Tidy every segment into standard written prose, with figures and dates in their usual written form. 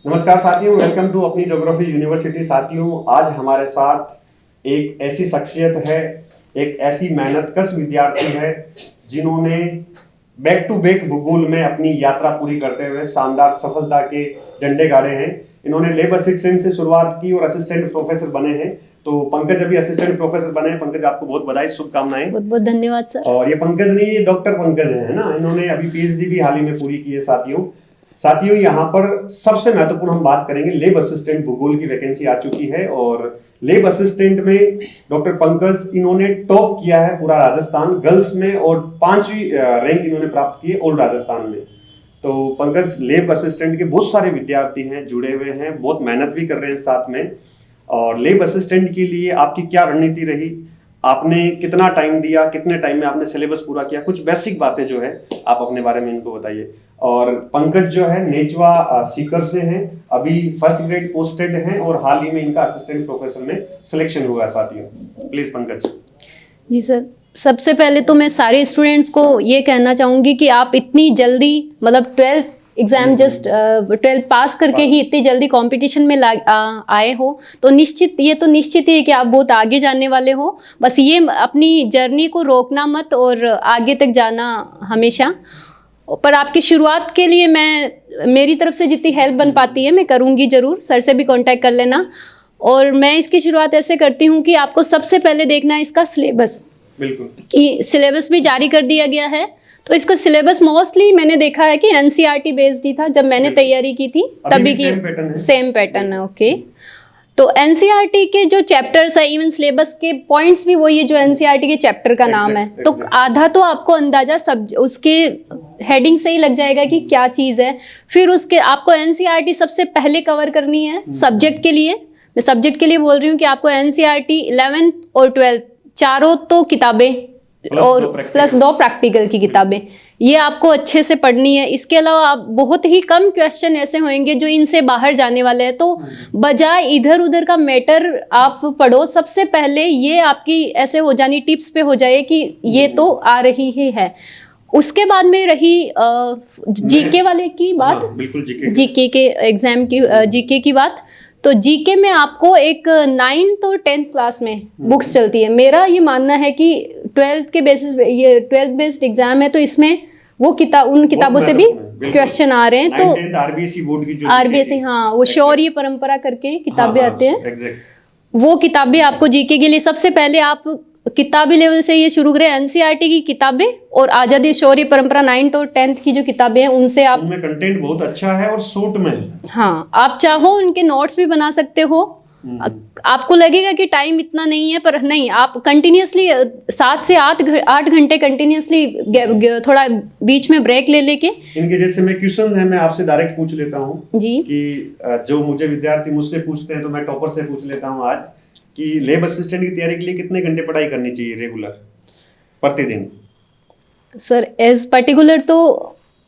नमस्कार साथियों, welcome to अपनी ज्योग्राफी यूनिवर्सिटी। साथियों, आज हमारे साथ एक ऐसी शख्सियत है, एक ऐसी मेहनतकश विद्यार्थी है जिन्होंने बैक टू बैक भूगोल में अपनी यात्रा पूरी करते हुए शानदार सफलता के झंडे गाड़े हैं। इन्होंने लैब असिस्टेंट से शुरुआत की और असिस्टेंट प्रोफेसर बने हैं। तो पंकज अभी असिस्टेंट प्रोफेसर बने हैं। पंकज, आपको बहुत बधाई, शुभकामनाएं। बहुत बहुत धन्यवाद सर। और ये पंकज नहीं, ये डॉक्टर पंकज है ना। इन्होंने अभी पीएचडी भी हाल ही में पूरी की है। साथियों यहाँ पर सबसे महत्वपूर्ण हम बात करेंगे, लैब असिस्टेंट भूगोल की वैकेंसी आ चुकी है और लैब असिस्टेंट में डॉक्टर पंकज, इन्होंने टॉप किया है पूरा राजस्थान गर्ल्स में और 5वीं रैंक इन्होंने प्राप्त की है ऑल राजस्थान में। तो पंकज, लैब असिस्टेंट के बहुत सारे विद्यार्थी हैं, जुड़े हुए हैं, बहुत मेहनत भी कर रहे हैं साथ में। और लैब असिस्टेंट के लिए आपकी क्या रणनीति रही, आपने कितना टाइम दिया, कितने टाइम में आपने सिलेबस पूरा किया, कुछ बेसिक बातें जो है आप अपने बारे में इनको बताइए। और पंकज जो है नेचवा सीकर से हैं, अभी फर्स्ट ग्रेड पोस्टेड हैं और हाल ही में इनका असिस्टेंट प्रोफेसर में सिलेक्शन हुआ। साथियों प्लीज पंकज। जी सर, सबसे पहले तो मैं सारे स्टूडेंट्स को ये कहना चाहूँगी कि आप इतनी जल्दी, मतलब 12th एग्जाम जस्ट 12th पास करके ही इतनी जल्दी कंपटीशन में आए हो, तो निश्चित ही है कि आप बहुत आगे जाने वाले हो। बस ये अपनी जर्नी को रोकना मत और आगे तक जाना हमेशा। पर आपकी शुरुआत के लिए मेरी तरफ से जितनी हेल्प बन पाती है मैं करूँगी ज़रूर। सर से भी कांटेक्ट कर लेना। और मैं इसकी शुरुआत ऐसे करती हूँ कि आपको सबसे पहले देखना है इसका सिलेबस। बिल्कुल, कि सिलेबस भी जारी कर दिया गया है, तो इसका सिलेबस मोस्टली मैंने देखा है कि एनसीईआरटी बेस्ड ही था जब मैंने तैयारी की थी, तभी की सेम पैटर्न है। ओके, तो एनसीईआरटी के जो चैप्टर्स है, इवन सिलेबस के पॉइंट्स भी वही है जो एनसीईआरटी के चैप्टर का नाम है। तो आधा तो आपको अंदाजा सब उसके हेडिंग से ही लग जाएगा कि क्या चीज़ है। फिर उसके आपको एनसीईआरटी सबसे पहले कवर करनी है सब्जेक्ट के लिए। मैं सब्जेक्ट के लिए बोल रही हूँ कि आपको एनसीईआरटी 11th और 12th चारों तो किताबें और प्लस 2 प्रैक्टिकल की किताबें, ये आपको अच्छे से पढ़नी है। इसके अलावा आप बहुत ही कम क्वेश्चन ऐसे होंगे जो इनसे बाहर जाने वाले हैं, तो बजाय इधर उधर का मैटर आप पढ़ो, सबसे पहले ये आपकी ऐसे हो जानी टिप्स पे हो जाए कि ये तो आ रही ही है। उसके बाद में रही जीके वाले की बात, बिल्कुल जीके के एग्जाम की जीके की बात। तो जीके में आपको एक 9th और 10th क्लास में बुक्स चलती है। मेरा ये मानना है कि 12th के बेसिस, ये 12th बेस्ड एग्जाम है, तो इसमें वो उन किताबों से भी क्वेश्चन आ रहे हैं। तो आरबीएसई बोर्ड की जो आरबीएसई, हाँ, वो शौर्य परंपरा करके किताबें आते हैं, वो किताबें आपको जीके के लिए सबसे पहले आप किताबी लेवल से ये शुरू करें। एनसीईआरटी की किताबें और आजादी शौर्य परंपरा 9th और 10th की जो किताबें हैं उनसे आप, उनमें कंटेंट बहुत अच्छा है और शॉर्ट में है। हाँ, आप चाहो उनके नोट्स भी बना सकते हो। आपको लगेगा कि टाइम इतना नहीं है, पर नहीं, आप कंटिन्यूसली 7 से 8 घंटे कंटिन्यूसली, थोड़ा बीच में ब्रेक ले लेके। इनके जैसे मैं क्वेश्चन है, मैं आपसे डायरेक्ट पूछ लेता हूँ जी, कि जो मुझे विद्यार्थी मुझसे पूछते हैं तो मैं टॉपर से पूछ लेता हूँ आज कि लैब असिस्टेंट की तैयारी के लिए कितने घंटे पढ़ाई करनी चाहिए रेगुलर प्रतिदिन? सर एज पर्टिकुलर तो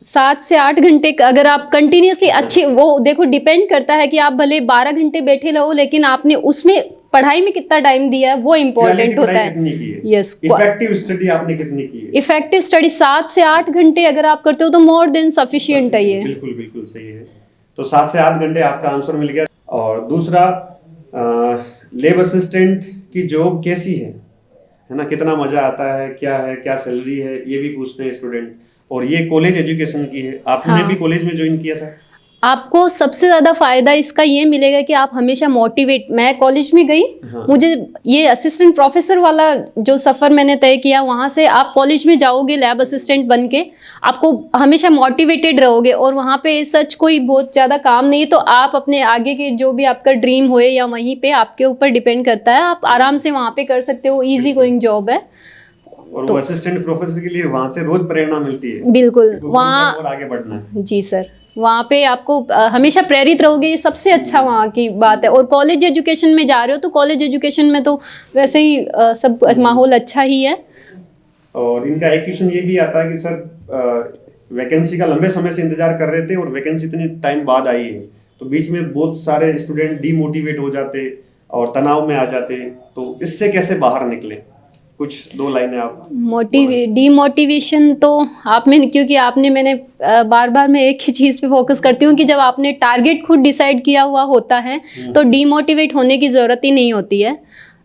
7 से 8 घंटे अगर आप कंटिन्यूसली अच्छे, वो देखो डिपेंड करता है कि आप भले 12 घंटे बैठे रहो, लेकिन आपने उसमें पढ़ाई में कितना टाइम दिया है वो इम्पोर्टेंट होता है। यस, इफेक्टिव स्टडी आपने कितनी की है? इफेक्टिव स्टडी 7 से 8 घंटे अगर आप करते हो तो मोर देन सफिशिएंट है ये। बिल्कुल बिल्कुल सही है। तो 7 से 8 घंटे आपका आंसर मिल गया। और दूसरा, लैब असिस्टेंट की जॉब कैसी है ना, कितना मजा आता है, क्या सैलरी है, ये भी पूछते हैं स्टूडेंट। और ये कॉलेज एजुकेशन की है, आपने भी कॉलेज में ज्वाइन किया था। आपको सबसे ज़्यादा फायदा इसका ये मिलेगा कि आप हमेशा मोटिवेट, मैं कॉलेज में गई, मुझे ये असिस्टेंट प्रोफेसर वाला जो सफ़र मैंने तय किया, वहाँ से आप कॉलेज में जाओगे लैब असिस्टेंट बन के, आपको हमेशा मोटिवेटेड रहोगे। और वहाँ पे सच कोई बहुत ज़्यादा काम नहीं है, तो आप अपने आगे के जो भी आपका ड्रीम होए या वहीं पे आपके ऊपर डिपेंड करता है, आप आराम से वहाँ पे कर सकते हो। ईजी गोइंग जॉब है। और तो असिस्टेंट प्रोफेसर के लिए वहाँ से रोज प्रेरणा मिलती है। बिल्कुल, वहाँ और आगे बढ़ना है। जी सर, वहाँ पे आपको हमेशा प्रेरित रहोगे, ये सबसे अच्छा वहाँ की बात है। और कॉलेज एजुकेशन में जा रहे हो तो कॉलेज एजुकेशन में तो वैसे ही सब माहौल अच्छा ही है। और इनका एक क्वेश्चन ये भी आता है कि सर वैकेंसी का लंबे समय से इंतजार कर रहे थे और वैकेंसी इतनी टाइम बाद आई है, तो बीच में बहुत सारे स्टूडेंट डीमोटिवेट हो जाते और तनाव में आ जाते, तो इससे कैसे बाहर निकले? कुछ 2 लाइनें आप। डीमोटिवेशन तो आप में, क्योंकि आपने मैंने बार बार मैं एक ही चीज़ पे फोकस करती हूँ कि जब आपने टारगेट खुद डिसाइड किया हुआ होता है तो डीमोटिवेट होने की ज़रूरत ही नहीं होती है।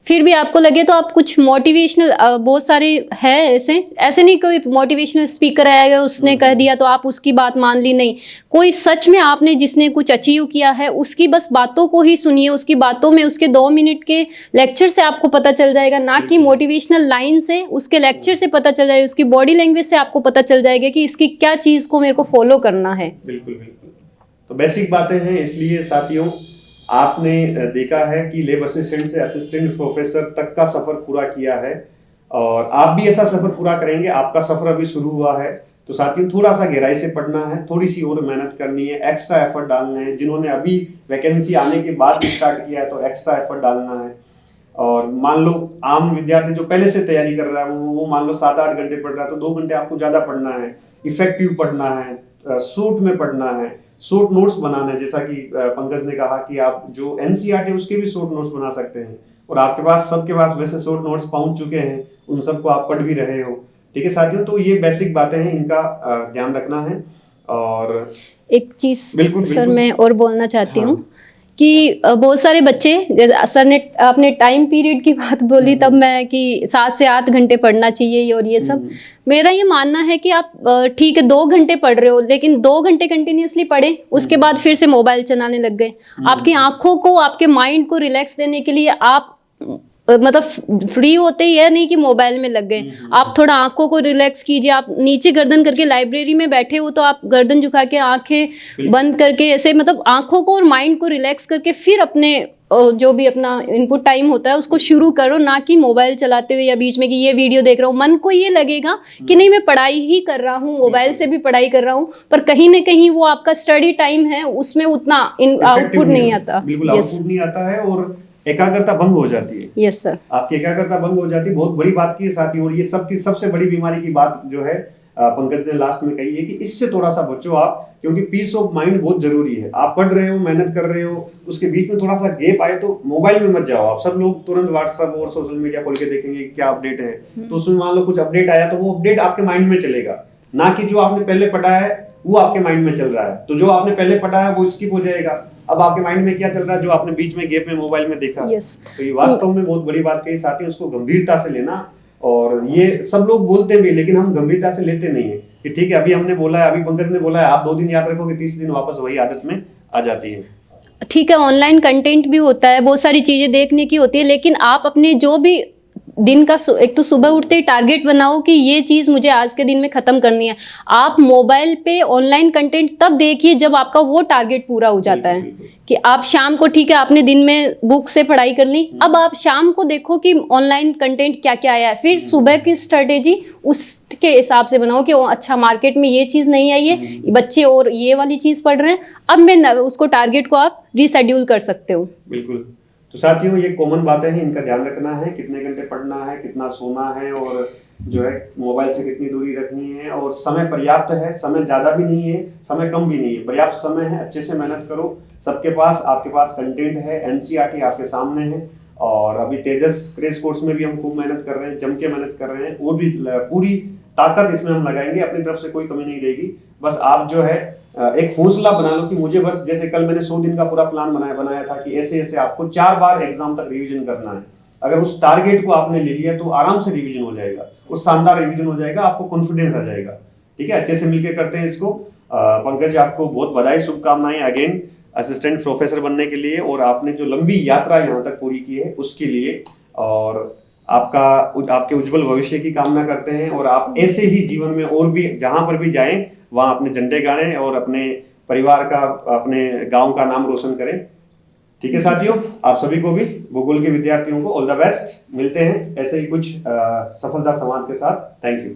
फिर भी आपको लगे तो आप कुछ मोटिवेशनल, बहुत सारे है ऐसे नहीं कोई मोटिवेशनल स्पीकर आएगा उसने कह दिया तो आप उसकी बात मान ली, नहीं। कोई सच में आपने जिसने कुछ अचीव किया है उसकी बस बातों को ही सुनिए, उसकी बातों में उसके 2 मिनट के लेक्चर से आपको पता चल जाएगा, ना कि मोटिवेशनल लाइन से। उसके लेक्चर से पता चल जाएगा, उसकी बॉडी लैंग्वेज से आपको पता चल जाएगा कि इसकी क्या चीज़ को मेरे को फॉलो करना है। बिल्कुल बिल्कुल, तो बेसिक बातें हैं। इसलिए साथियों, आपने देखा है कि लैब असिस्टेंट से असिस्टेंट प्रोफेसर तक का सफर पूरा किया है और आप भी ऐसा सफर पूरा करेंगे। आपका सफर अभी शुरू हुआ है, तो साथियों थोड़ा सा गहराई से पढ़ना है, थोड़ी सी और मेहनत करनी है, एक्स्ट्रा एफर्ट डालना है। जिन्होंने अभी वैकेंसी आने के बाद स्टार्ट किया है तो एक्स्ट्रा एफर्ट डालना है। और मान लो आम विद्यार्थी जो पहले से तैयारी कर रहा है वो मान लो 7-8 घंटे पढ़ रहा है तो 2 घंटे आपको ज्यादा पढ़ना है, इफेक्टिव पढ़ना है, सूट में पढ़ना है, शॉर्ट नोट्स बनाना है। जैसा कि पंकज ने कहा कि आप जो एनसीईआरटी उसके भी शॉर्ट नोट्स बना सकते हैं और आपके पास सबके पास वैसे शॉर्ट नोट्स पहुंच चुके हैं, उन सबको आप पढ़ भी रहे हो। ठीक है साथियों, तो ये बेसिक बातें हैं, इनका ध्यान रखना है। और एक चीज सर मैं और बोलना चाहती हूँ कि बहुत सारे बच्चे, जैसे सर ने आपने टाइम पीरियड की बात बोली तब मैं कि 7 से 8 घंटे पढ़ना चाहिए और ये सब, मेरा ये मानना है कि आप ठीक है 2 घंटे पढ़ रहे हो लेकिन 2 घंटे कंटिन्यूसली पढ़े, उसके बाद फिर से मोबाइल चलाने लग गए। आपकी आंखों को, आपके माइंड को रिलैक्स देने के लिए आप मतलब फ्री होते ही है नहीं कि मोबाइल में लग गए। आप थोड़ा आंखों को रिलैक्स कीजिए, आप नीचे गर्दन करके लाइब्रेरी में बैठे हो तो आप गर्दन झुका के आंखें बंद करके ऐसे मतलब आंखों को और माइंड को रिलैक्स करके फिर अपने जो भी अपना इनपुट टाइम होता है उसको शुरू करो, ना कि मोबाइल चलाते हुए या बीच में कि ये वीडियो देख रहा हूँ। मन को ये लगेगा कि नहीं मैं पढ़ाई ही कर रहा हूँ, मोबाइल से भी पढ़ाई कर रहा हूँ, पर कहीं ना कहीं वो आपका स्टडी टाइम है उसमें उतना आउटपुट नहीं आता। बिल्कुल आउटपुट नहीं आता है और एकाग्रता भंग हो जाती है। यस सर, आपकी एकाग्रता भंग हो जाती है, बहुत बड़ी बात की है साथियों। और ये सबकी सबसे बड़ी बीमारी की बात जो है पंकज ने लास्ट में कही है कि इससे थोड़ा सा बचो आप, क्योंकि पीस ऑफ माइंड बहुत जरूरी है। आप पढ़ रहे हो, मेहनत कर रहे हो, उसके बीच में थोड़ा सा गैप आए तो मोबाइल में मत जाओ आप। सब लोग तुरंत व्हाट्सएप और सोशल मीडिया खोल के देखेंगे क्या अपडेट है, तो उसमें मान लो कुछ अपडेट आया तो वो अपडेट आपके माइंड में चलेगा, ना कि जो आपने पहले पढ़ा है वो आपके माइंड में चल रहा है। तो जो आपने पहले पढ़ा है वो स्किप हो जाएगा, अब आपके माइंड में क्या चल रहा है जो आपने बीच में गैप में मोबाइल में देखा। तो ये वास्तव में बहुत बड़ी बात कही साथियों, उसको गंभीरता से लेना। और ये सब लोग बोलते भी लेकिन हम गंभीरता से लेते नहीं है कि ठीक है अभी हमने बोला है, अभी पंकज ने बोला है, आप 2 दिन याद रखोगे, तीसरे दिन वापस वही आदत में आ जाती है। ठीक है, ऑनलाइन कंटेंट भी होता है, बहुत सारी चीजें देखने की होती है, लेकिन आप अपने जो भी दिन का एक तो सुबह उठते ही टारगेट बनाओ कि ये चीज मुझे आज के दिन में खत्म करनी है। आप मोबाइल पे ऑनलाइन कंटेंट तब देखिए जब आपका वो टारगेट पूरा हो जाता है कि आप शाम को, ठीक है आपने दिन में बुक से पढ़ाई कर ली, अब आप शाम को देखो कि ऑनलाइन कंटेंट क्या क्या आया है, फिर सुबह की स्ट्रेटेजी उसके हिसाब से बनाओ कि अच्छा मार्केट में ये चीज नहीं आई है, बच्चे और ये वाली चीज पढ़ रहे हैं, अब मैं उसको टारगेट को आप रीशेड्यूल कर सकते हो। बिल्कुल, तो साथियों ये कॉमन बातें हैं, इनका ध्यान रखना है, कितने घंटे पढ़ना है, कितना सोना है और जो है मोबाइल से कितनी दूरी रखनी है। और समय पर्याप्त है, समय ज्यादा भी नहीं है, समय कम भी नहीं है, पर्याप्त समय है, अच्छे से मेहनत करो। सबके पास, आपके पास कंटेंट है, एनसीईआरटी आपके सामने है और अभी तेजस क्रेश कोर्स में भी हम खूब मेहनत कर रहे हैं, जम के मेहनत कर रहे हैं और भी पूरी ताकत इसमें हम लगाएंगे, अपनी तरफ से कोई कमी नहीं रहेगी। बस आप जो है एक हौसला बना लो कि मुझे बस, जैसे कल मैंने 100 दिन का पूरा प्लान बनाया था कि ऐसे ऐसे आपको 4 बार एग्जाम तक रिवीजन करना है। अगर उस टारगेट को आपने ले लिया तो आराम से रिवीजन हो जाएगा, उस शानदार रिवीजन हो जाएगा, आपको कॉन्फिडेंस आ जाएगा। ठीक है, अच्छे से मिलकर करते हैं इसको। पंकज आपको बहुत बधाई, शुभकामनाएं अगेन असिस्टेंट प्रोफेसर बनने के लिए और आपने जो लंबी यात्रा यहाँ तक पूरी की है उसके लिए, और आपके उज्जवल भविष्य की कामना करते हैं। और आप ऐसे ही जीवन में और भी जहां पर भी जाएं वहां अपने झंडे गाड़ें और अपने परिवार का, अपने गांव का नाम रोशन करें। ठीक है साथियों, आप सभी को भी, भूगोल के विद्यार्थियों को ऑल द बेस्ट। मिलते हैं ऐसे ही कुछ सफलता संवाद के साथ। Thank you.